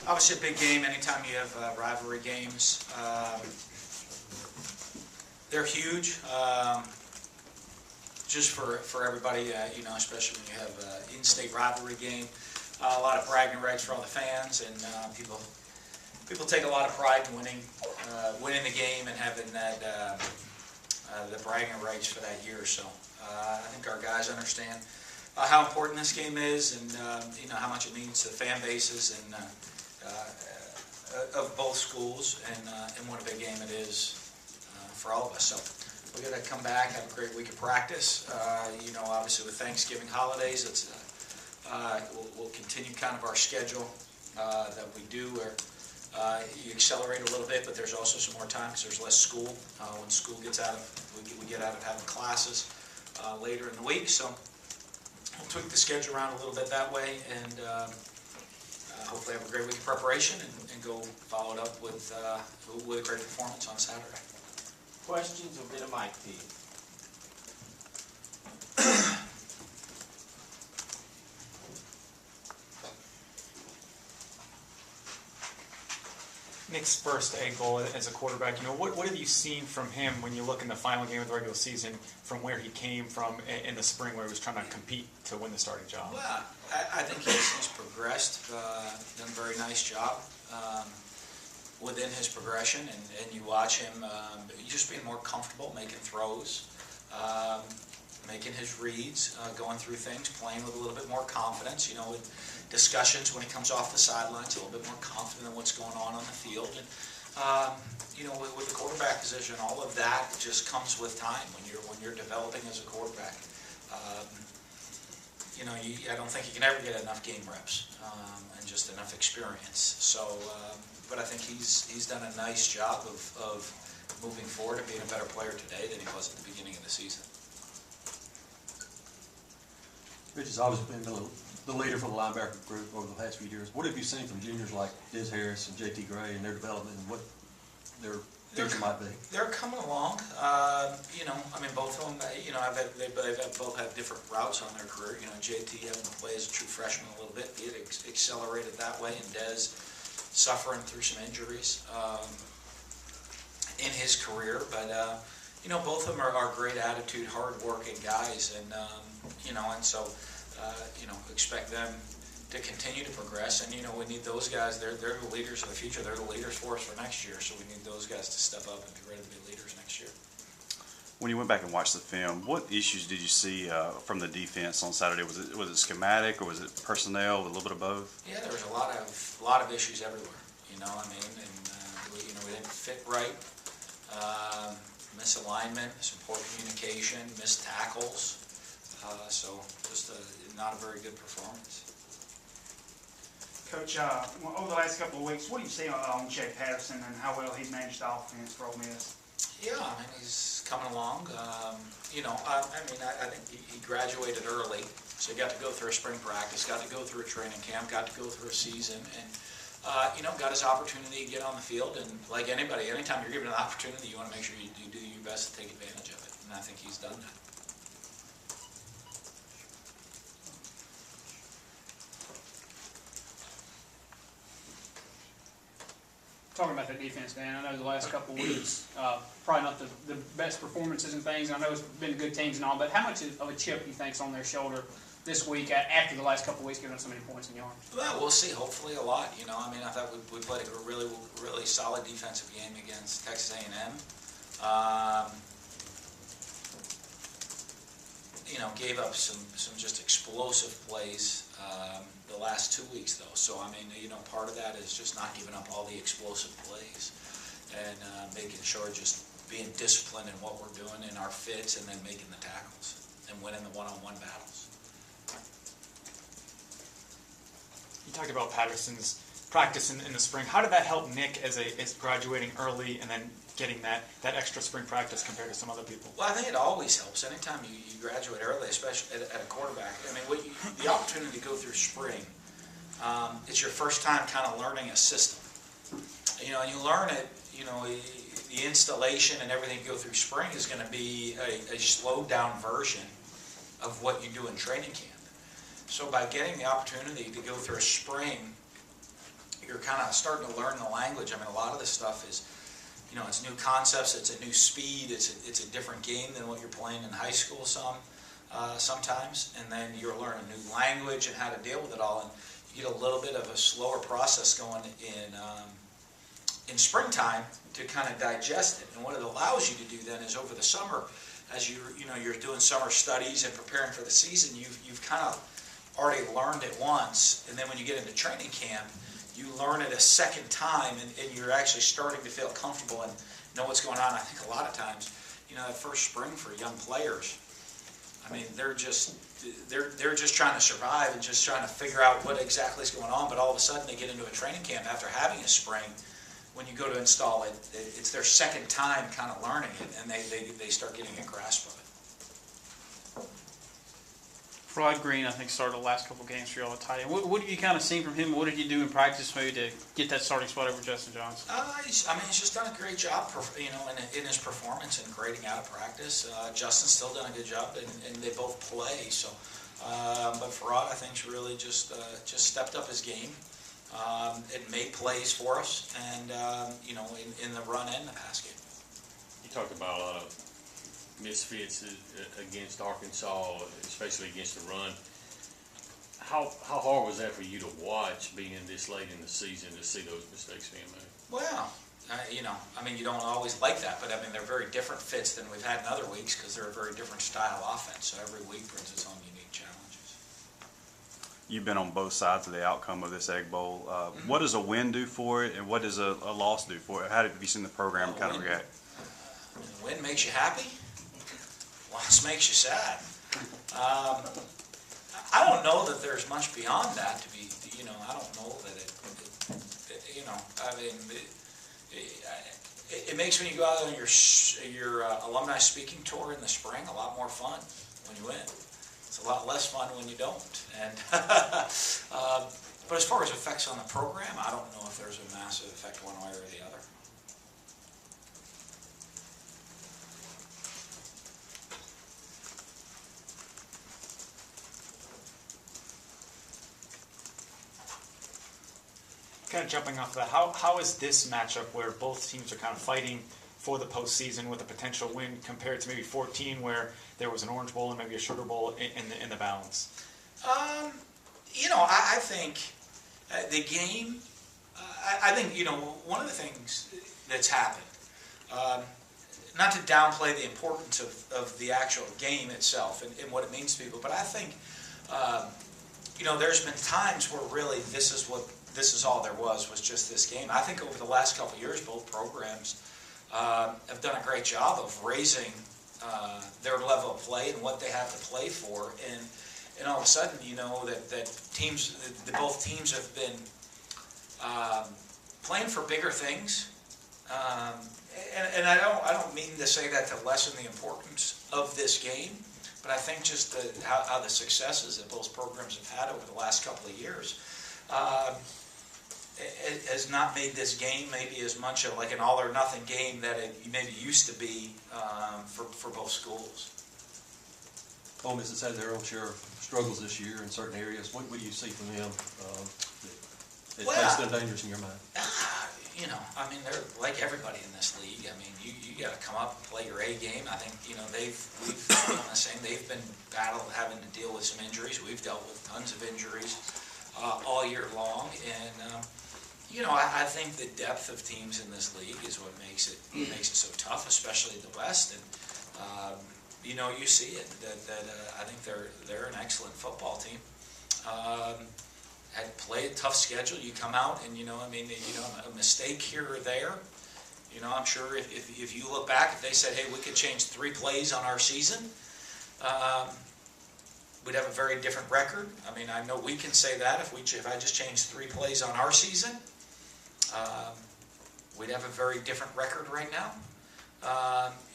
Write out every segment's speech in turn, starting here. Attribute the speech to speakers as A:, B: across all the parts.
A: Obviously, a big game. Anytime you have rivalry games, they're huge. Just for everybody, especially when you have an in-state rivalry game. A lot of bragging rights for all the fans, and people take a lot of pride in winning the game and having that the bragging rights for that year. So I think our guys understand how important this game is, and how much it means to the fan bases and of both schools, and what a big game it is for all of us. So we're going to come back, have a great week of practice. Obviously with Thanksgiving holidays, we'll continue kind of our schedule that we do, where you accelerate a little bit, but there's also some more time because there's less school. When school gets out of, we get out of having classes later in the week, so we'll tweak the schedule around a little bit that way, and hopefully have a great week of preparation and go follow it up with a great performance on Saturday.
B: Questions or bit of mic, please?
C: Nick's first A goal as a quarterback, what have you seen from him when you look in the final game of the regular season from where he came from in the spring, where he was trying to compete to win the starting job?
A: Well, I think he's progressed, done a very nice job within his progression, and you watch him just being more comfortable making throws, making his reads, going through things, playing with a little bit more confidence, with discussions when he comes off the sidelines, a little bit more confident in what's going on the field. And with the quarterback position, all of that just comes with time when you're developing as a quarterback. I don't think you can ever get enough game reps and just enough experience. So, but I think he's done a nice job of moving forward and being a better player today than he was at the beginning of the season.
D: Rich has always been the leader for the linebacker group over the past few years. What have you seen from juniors like Diz Harris and J.T. Gray and their development and what their future might be?
A: They're coming along. Both of them, they both have different routes on their career. J.T. having to play as a true freshman a little bit, he had accelerated that way, and Dez suffering through some injuries in his career. But, both of them are great attitude, hard-working guys, and so expect them to continue to progress. And we need those guys. They're the leaders of the future. They're the leaders for us for next year. So we need those guys to step up and be ready to be leaders next year.
E: When you went back and watched the film, what issues did you see from the defense on Saturday? Was it schematic or was it personnel? A little bit of both?
A: Yeah, there was a lot of issues everywhere. We didn't fit right. Misalignment, some poor communication, missed tackles. So just not a very good performance.
F: Coach, over the last couple of weeks, what do you see on Jay Patterson and how well he's managed the offense for Ole Miss?
A: Yeah, he's coming along. I think he graduated early, so he got to go through a spring practice, got to go through a training camp, got to go through a season, and got his opportunity to get on the field. And like anybody, anytime you're given an opportunity, you want to make sure you do your best to take advantage of it. And I think he's done that.
G: Talking about the defense, Dan, I know the last couple of weeks, probably not the best performances and things. I know it's been good teams and all, but how much of a chip do you think's on their shoulder this week after the last couple of weeks, giving us so many points in yards?
A: Well, we'll see. Hopefully a lot. I thought we played a really, really solid defensive game against Texas A&M. Gave up some just explosive plays the last 2 weeks, though. So, part of that is just not giving up all the explosive plays and making sure just being disciplined in what we're doing in our fits and then making the tackles and winning the one-on-one battles.
C: You talked about Patterson's practice in the spring. How did that help Nick as graduating early and then getting that extra spring practice compared to some other people?
A: Well, I think it always helps. Anytime you graduate early, especially at a quarterback. The opportunity to go through spring, it's your first time kind of learning a system. And you learn it, the installation and everything you go through spring is going to be a slowed down version of what you do in training camp. So by getting the opportunity to go through a spring, you're kind of starting to learn the language. I mean, a lot of this stuff is, you know, it's new concepts, it's a new speed, it's a different game than what you're playing in high school sometimes, and then you're learning a new language and how to deal with it all, and you get a little bit of a slower process going in springtime to kind of digest it. And what it allows you to do then is over the summer, as you're doing summer studies and preparing for the season, you've kind of already learned it once, and then when you get into training camp, you learn it a second time, and you're actually starting to feel comfortable and know what's going on. I think a lot of times, you know, that first spring for young players, I mean, they're just trying to survive and just trying to figure out what exactly is going on, but all of a sudden they get into a training camp after having a spring. When you go to install it, it's their second time kind of learning it, and they start getting a grasp of it.
G: Rod Green, I think, started the last couple games for y'all at tight end. What have you kind of seen from him? What did you do in practice maybe to get that starting spot over Justin Johnson?
A: He's just done a great job, you know, in his performance and grading out of practice. Justin's still done a good job, and they both play. So, but Rod, I think, really just stepped up his game. It made plays for us, and you know, in the run and the pass game.
H: You talked about a lot of misfits against Arkansas, especially against the run. How hard was that for you to watch, being this late in the season, to see those mistakes being made?
A: Well, you know, I mean, you don't always like that, but I mean, they're very different fits than we've had in other weeks because they're a very different style offense. So every week brings its own unique challenges.
E: You've been on both sides of the outcome of this Egg Bowl. What does a win do for it, and what does a loss do for it? How have you seen the program kind of react?
A: The win makes you happy. Loss makes you sad. I don't know that there's much beyond that to be, you know, I don't know that you know, I mean, it makes when you go out on your alumni speaking tour in the spring a lot more fun when you win. It's a lot less fun when you don't. And but as far as effects on the program, I don't know if there's a massive effect one way or the other.
C: Kind of jumping off of that, how is this matchup where both teams are kind of fighting for the postseason with a potential win compared to maybe 14 where there was an Orange Bowl and maybe a Sugar Bowl in the balance?
A: You know, I think the game, I think, you know, one of the things that's happened, not to downplay the importance of the actual game itself and what it means to people, but I think, you know, there's been times where really this is all there was just this game. I think over the last couple of years, both programs have done a great job of raising their level of play and what they have to play for, and all of a sudden, you know, that both teams have been playing for bigger things, and I don't mean to say that to lessen the importance of this game, but I think just how the successes that both programs have had over the last couple of years it has not made this game maybe as much of like an all or nothing game that it maybe used to be for both schools.
D: Ole Miss has had their own share of struggles this year in certain areas. What do you see from them that makes them dangerous in your mind?
A: You know, I mean, they're like everybody in this league. I mean, you got to come up and play your A game. I think, you know, they've been having to deal with some injuries. We've dealt with tons of injuries all year long, and you know, I think the depth of teams in this league is what makes it so tough, especially the West. And you know, you see it that I think they're an excellent football team. Had played a tough schedule. You come out and, you know, I mean, you know, a mistake here or there. You know, I'm sure if you look back, if they said, hey, we could change 3 plays on our season, we'd have a very different record. I mean, I know we can say that if I just changed 3 plays on our season, we'd have a very different record right now.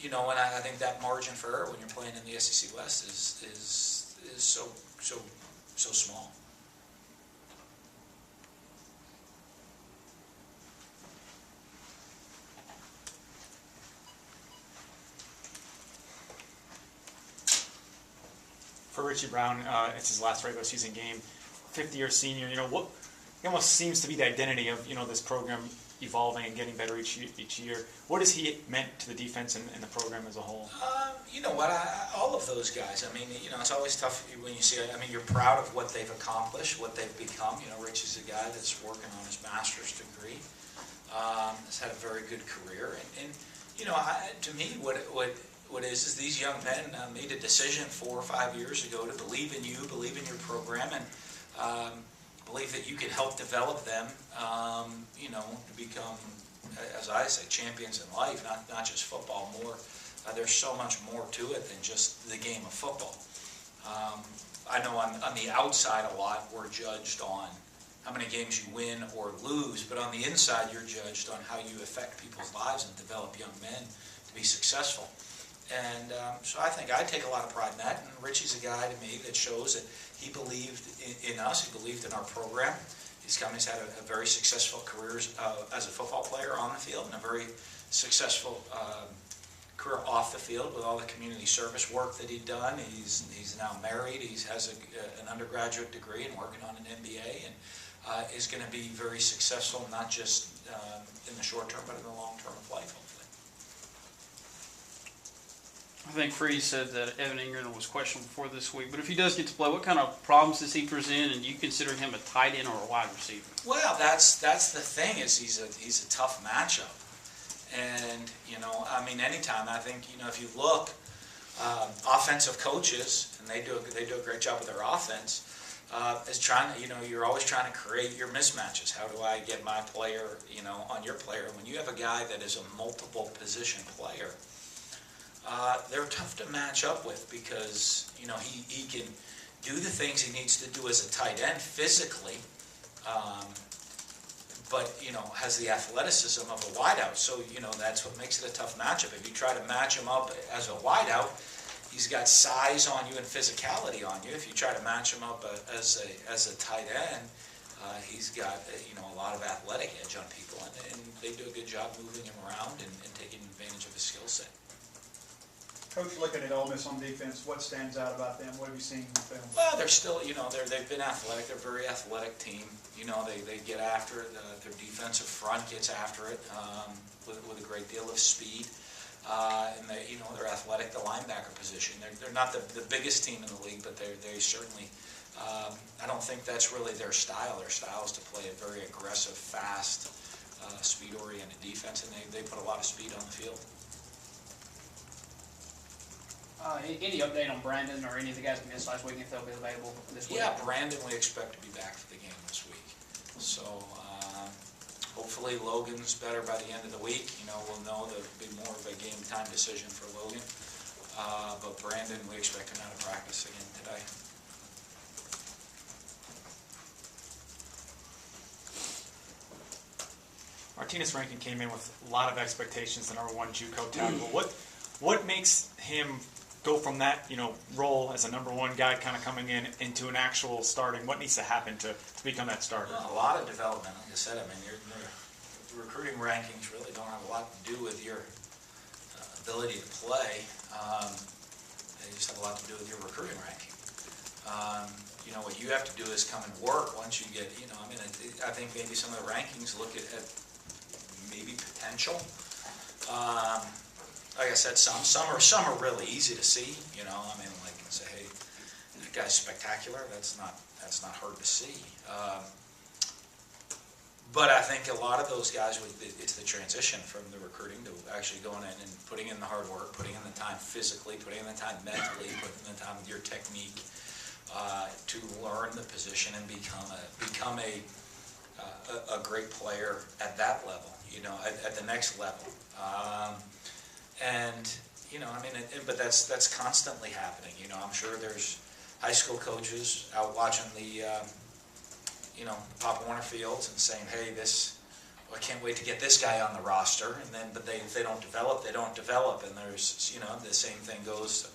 A: You know, and I think that margin for error when you're playing in the SEC West is so small.
C: For Richie Brown, it's his last regular season game, 50-year senior. You know, he almost seems to be the identity of, this program evolving and getting better each year. What has he meant to the defense and the program as a whole?
A: You know what, all of those guys, I mean, it's always tough when you see, you're proud of what they've accomplished, what they've become. Richie's a guy that's working on his master's degree, has had a very good career. And to me, what is these young men made a decision 4 or 5 years ago to believe in you, believe in your program, and believe that you can help develop them, to become, as I say, champions in life, not just football. There's so much more to it than just the game of football. I know on the outside a lot we're judged on how many games you win or lose, but on the inside you're judged on how you affect people's lives and develop young men to be successful. And so I think I take a lot of pride in that, and Richie's a guy to me that shows that he believed in us, he believed in our program. He's had a very successful career as a football player on the field, and a very successful career off the field with all the community service work that he'd done. He's now married, he has an undergraduate degree and working on an MBA, and is going to be very successful, not just in the short term, but in the long term of life, hopefully.
G: I think Freeze said that Evan Ingram was questionable for this week, but if he does get to play, what kind of problems does he present, and do you consider him a tight end or a wide receiver? Well,
A: that's the thing, is he's a tough matchup. And, anytime, I think, if you look, offensive coaches, and they do a great job with their offense, is trying to, you're always trying to create your mismatches. How do I get my player, on your player? When you have a guy that is a multiple position player, they're tough to match up with, because, he can do the things he needs to do as a tight end physically, but, has the athleticism of a wideout. So, that's what makes it a tough matchup. If you try to match him up as a wideout, he's got size on you and physicality on you. If you try to match him up as a tight end, he's got, a lot of athletic edge on people. And they do a good job moving him around and taking advantage of his skill set.
F: Coach, looking at Ole Miss on defense, what stands out about them? What have you seen in the film?
A: Well, they're still, they've been athletic. They're a very athletic team. They get after it. Their defensive front gets after it with a great deal of speed. And they're athletic. The linebacker position. They're not the biggest team in the league, but they certainly. I don't think that's really their style. Their style is to play a very aggressive, fast, speed-oriented defense, and they put a lot of speed on the field.
G: Any update on Brandon or any of the guys we missed last week, if they'll be available this week?
A: Yeah, Brandon, we expect to be back for the game this week. So hopefully Logan's better by the end of the week. We'll know there'll be more of a game time decision for Logan. But Brandon, we expect him out of practice again today.
C: Martinez Rankin came in with a lot of expectations, the number 1 JUCO tackle. What makes him go from that, role as a number 1 guy kind of coming in into an actual starting? What needs to happen to become that starter?
A: Well, a lot of development. Like I said, your recruiting rankings really don't have a lot to do with your ability to play. They just have a lot to do with your recruiting ranking. What you have to do is come and work once you get, I think maybe some of the rankings look at maybe potential. Like I said, some are really easy to see. Like say, hey, that guy's spectacular. That's not hard to see. But I think a lot of those guys, it's the transition from the recruiting to actually going in and putting in the hard work, putting in the time physically, putting in the time mentally, putting in the time with your technique to learn the position and become a great player at that level. At the next level. But that's constantly happening. I'm sure there's high school coaches out watching the, Pop Warner Fields and saying, hey, I can't wait to get this guy on the roster. But if they don't develop, they don't develop. And there's, the same thing goes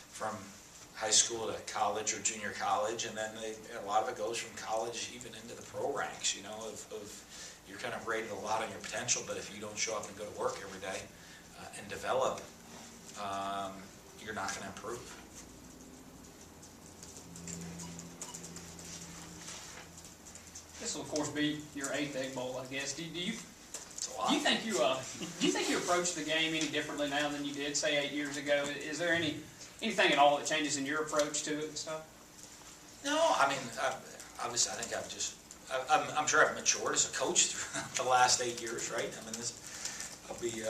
A: from high school to college or junior college. And then a lot of it goes from college even into the pro ranks, you're kind of rated a lot on your potential, but if you don't show up and go to work every day and develop, you're not going to improve.
G: This will of course be your 8th Egg Bowl, I guess. Do you
A: It's a lot.
G: do you think you approach the game any differently now than you did say 8 years ago? Is there anything at all that changes in your approach to it and stuff?
A: No, I mean, obviously, I think I'm sure I've matured as a coach throughout the last 8 years, right? I mean, I'll be,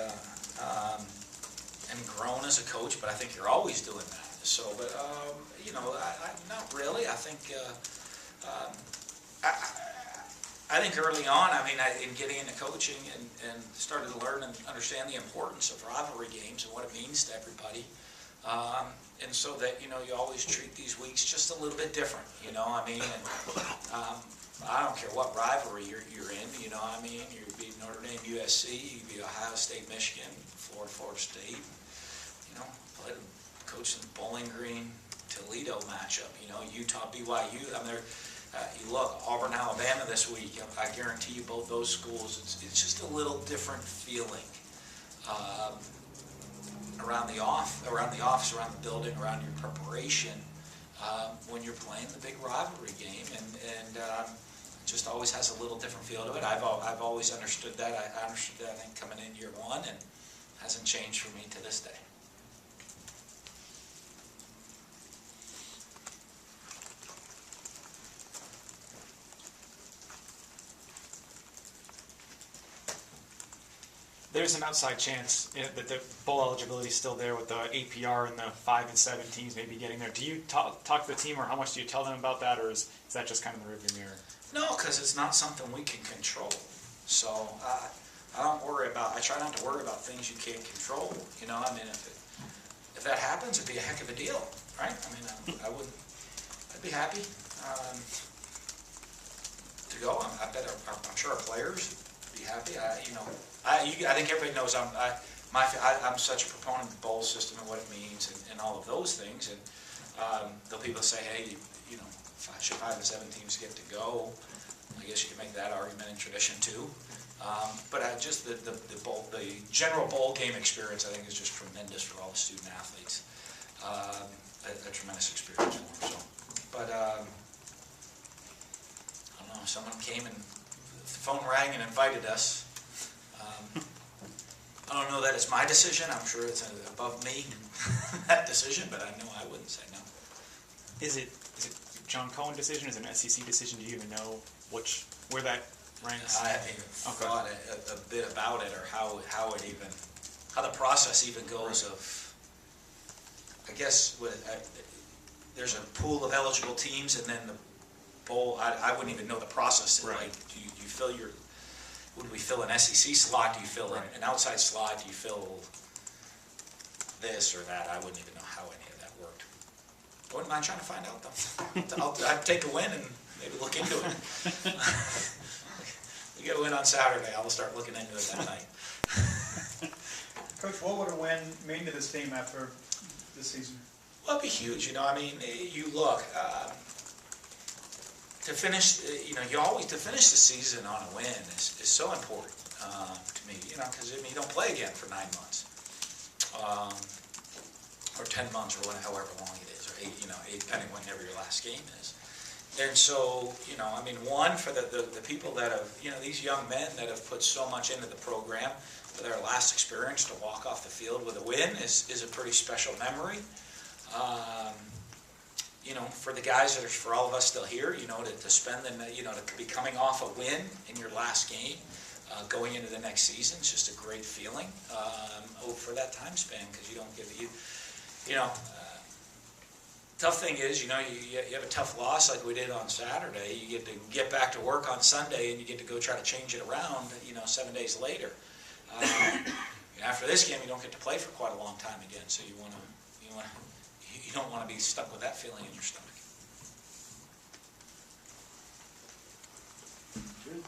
A: and grown as a coach, but I think you're always doing that. So, but, not really. I think, I think early on, I mean, in getting into coaching and started to learn and understand the importance of rivalry games and what it means to everybody. And so that, you always treat these weeks just a little bit different, I mean, and, I don't care what rivalry you're in, I mean, you beat Notre Dame, USC, you beat Ohio State, Michigan, Florida State, played coached in the Bowling Green, Toledo matchup, Utah, BYU, I mean, you look, Auburn, Alabama this week, I guarantee you both those schools, it's just a little different feeling. Around the office, around the building, around your preparation, when you're playing the big rivalry game, and it just always has a little different feel to it. I've always understood that. I understood that, I think, coming in year one, and hasn't changed for me to this day.
C: There's an outside chance that the bowl eligibility is still there with the APR and the 5 and 7 teams maybe getting there. Do you talk to the team, or how much do you tell them about that, or is that just kind of the rearview mirror?
A: No, because it's not something we can control. So I try not to worry about things you can't control. I mean, if that happens, it'd be a heck of a deal, right? I mean, I'd be happy to go. I'm sure our players would be happy. I think everybody knows I'm such a proponent of the bowl system and what it means and all of those things. And there'll people say, hey, should 5 and 7 teams get to go? I guess you can make that argument in tradition too. But just the general bowl game experience, I think, is just tremendous for all the student athletes. A tremendous experience for them. So, but I don't know. Someone came and the phone rang and invited us. I don't know that it's my decision. I'm sure it's above me, that decision, but I know I wouldn't say no.
C: Is it John Cohen decision? Is it an SEC decision? Do you even know where that ranks?
A: I haven't even thought a bit about it, or how the process even goes. Of, I guess there's a pool of eligible teams, and then the bowl. I wouldn't even know the process.
C: Right.
A: Like, do you fill your? Would we fill an SEC slot? Do you fill an outside slot? Do you fill this or that? I wouldn't even know how any of that worked. I wouldn't mind trying to find out, though. I'd take a win and maybe look into it. We get a win on Saturday, I'll start looking into it that night.
F: Coach, what would a win mean to this team after this season?
A: Well, it'd be huge. I mean, you look, to finish, to finish the season on a win is so important to me, because you don't play again for 9 months, or 10 months, or however long it is, or 8, depending whenever your last game is. And so, one, for the people that have, these young men that have put so much into the program, for their last experience to walk off the field with a win is a pretty special memory. For the guys for all of us still here, to spend to be coming off a win in your last game, going into the next season, is just a great feeling for that time span, because you don't tough thing is, you have a tough loss like we did on Saturday. You get to get back to work on Sunday, and you get to go try to change it around, 7 days later. After this game, you don't get to play for quite a long time again, so you don't want to be stuck with that feeling in your stomach.
B: Good.